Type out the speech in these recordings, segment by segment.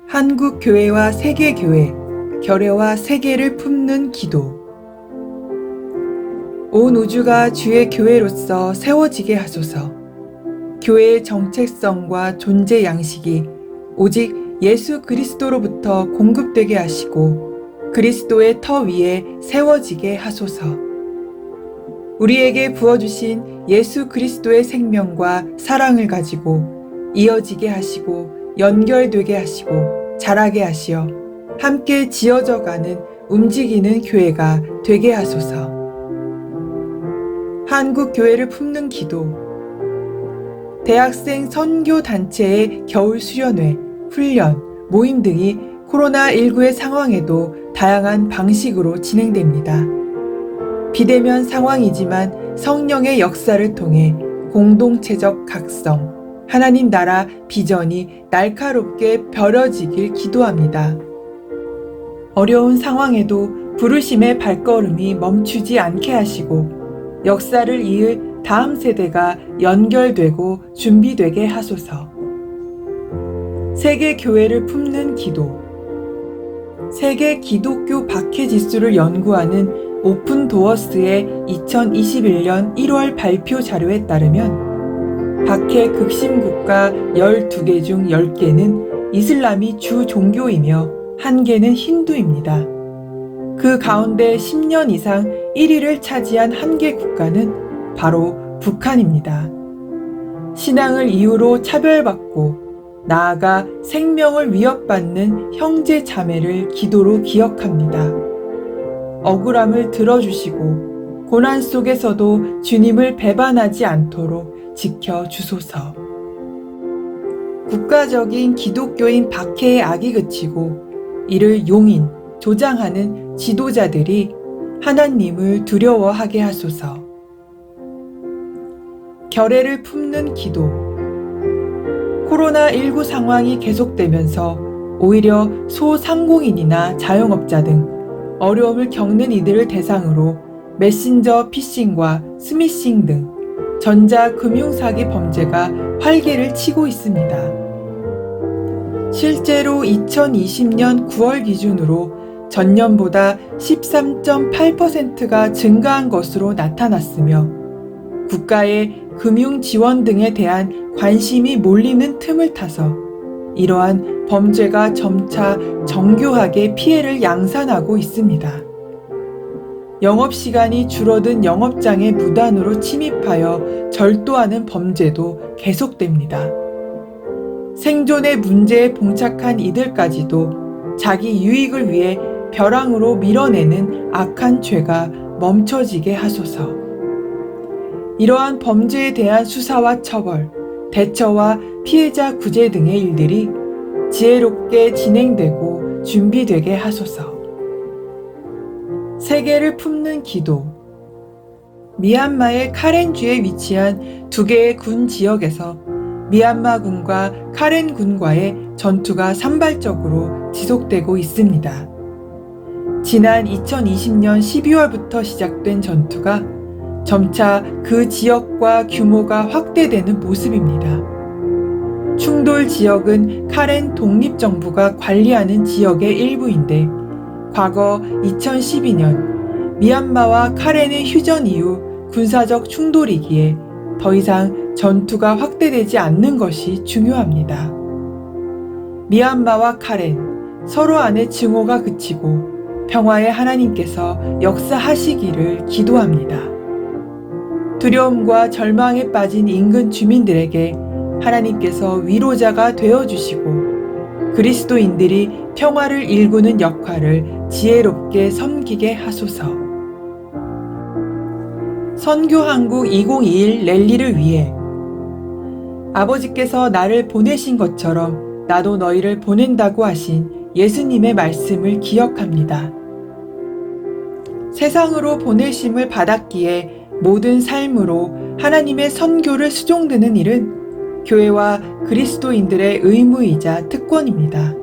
한국 교회와 세계 교회, 결여와 세계를 품는 기도. 온 우주가 주의 교회로서 세워지게 하소서. 교회의 정체성과 존재 양식이 오직 예수 그리스도로부터 공급되게 하시고 그리스도의 터 위에 세워지게 하소서. 우리에게 부어주신 예수 그리스도의 생명과 사랑을 가지고 이어지게 하시고 연결되게 하시고 자라게 하시어 함께 지어져가는 움직이는 교회가 되게 하소서. 한국 교회를 품는 기도. 대학생 선교 단체의 겨울 수련회, 훈련, 모임 등이 코로나19의 상황에도 다양한 방식으로 진행됩니다. 비대면 상황이지만 성령의 역사를 통해 공동체적 각성, 하나님 나라 비전이 날카롭게 벼려지길 기도합니다. 어려운 상황에도 부르심의 발걸음이 멈추지 않게 하시고 역사를 이을 다음 세대가 연결되고 준비되게 하소서. 세계 교회를 품는 기도. 세계 기독교 박해 지수를 연구하는 오픈 도어스의 2021년 1월 발표 자료에 따르면 박해 극심 국가 12개 중 10개는 이슬람이 주 종교이며 1개는 힌두입니다. 그 가운데 10년 이상 1위를 차지한 1개 국가는 바로 북한입니다. 신앙을 이유로 차별받고 나아가 생명을 위협받는 형제 자매를 기도로 기억합니다. 억울함을 들어주시고 고난 속에서도 주님을 배반하지 않도록 지켜주소서. 국가적인 기독교인 박해의 악이 그치고 이를 용인, 조장하는 지도자들이 하나님을 두려워하게 하소서. 결례를 품는 기도. 코로나19 상황이 계속되면서 오히려 소상공인이나 자영업자 등 어려움을 겪는 이들을 대상으로 메신저 피싱과 스미싱 등 전자금융사기 범죄가 활개를 치고 있습니다. 실제로 2020년 9월 기준으로 전년보다 13.8%가 증가한 것으로 나타났으며 국가의 금융 지원 등에 대한 관심이 몰리는 틈을 타서 이러한 범죄가 점차 정교하게 피해를 양산하고 있습니다. 영업시간이 줄어든 영업장에 무단으로 침입하여 절도하는 범죄도 계속됩니다. 생존의 문제에 봉착한 이들까지도 자기 유익을 위해 벼랑으로 밀어내는 악한 죄가 멈춰지게 하소서. 이러한 범죄에 대한 수사와 처벌, 대처와 피해자 구제 등의 일들이 지혜롭게 진행되고 준비되게 하소서. 세계를 품는 기도. 미얀마의 카렌주에 위치한 2개의 군 지역에서 미얀마군과 카렌군과의 전투가 산발적으로 지속되고 있습니다. 지난 2020년 12월부터 시작된 전투가 점차 그 지역과 규모가 확대되는 모습입니다. 충돌 지역은 카렌 독립정부가 관리하는 지역의 일부인데 과거 2012년 미얀마와 카렌의 휴전 이후 군사적 충돌이기에 더 이상 전투가 확대되지 않는 것이 중요합니다. 미얀마와 카렌, 서로 안의 증오가 그치고 평화의 하나님께서 역사하시기를 기도합니다. 두려움과 절망에 빠진 인근 주민들에게 하나님께서 위로자가 되어주시고 그리스도인들이 평화를 일구는 역할을 지혜롭게 섬기게 하소서. 선교한국 2021 랠리를 위해 아버지께서 나를 보내신 것처럼 나도 너희를 보낸다고 하신 예수님의 말씀을 기억합니다. 세상으로 보내심을 받았기에 모든 삶으로 하나님의 선교를 수종드는 일은 교회와 그리스도인들의 의무이자 특권입니다.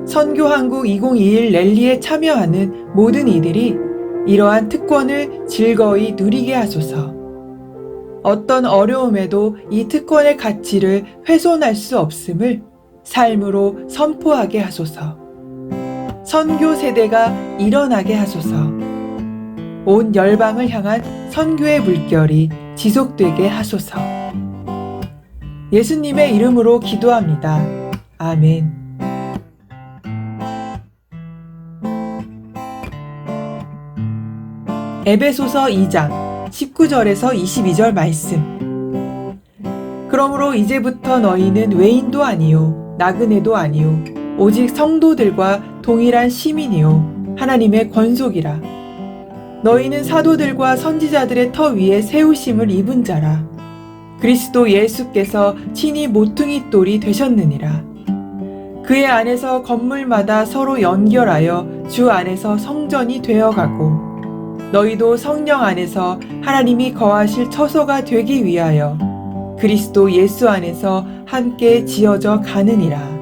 선교한국 2021 랠리에 참여하는 모든 이들이 이러한 특권을 즐거이 누리게 하소서. 어떤 어려움에도 이 특권의 가치를 훼손할 수 없음을 삶으로 선포하게 하소서. 선교 세대가 일어나게 하소서. 온 열방을 향한 선교의 물결이 지속되게 하소서. 예수님의 이름으로 기도합니다. 아멘. 에베소서 2장 19절에서 22절 말씀. 그러므로 이제부터 너희는 외인도 아니요 나그네도 아니요 오직 성도들과 동일한 시민이요 하나님의 권속이라. 너희는 사도들과 선지자들의 터 위에 세우심을 입은 자라. 그리스도 예수께서 친히 모퉁이 돌이 되셨느니라. 그의 안에서 건물마다 서로 연결하여 주 안에서 성전이 되어가고 너희도 성령 안에서 하나님이 거하실 처소가 되기 위하여 그리스도 예수 안에서 함께 지어져 가느니라.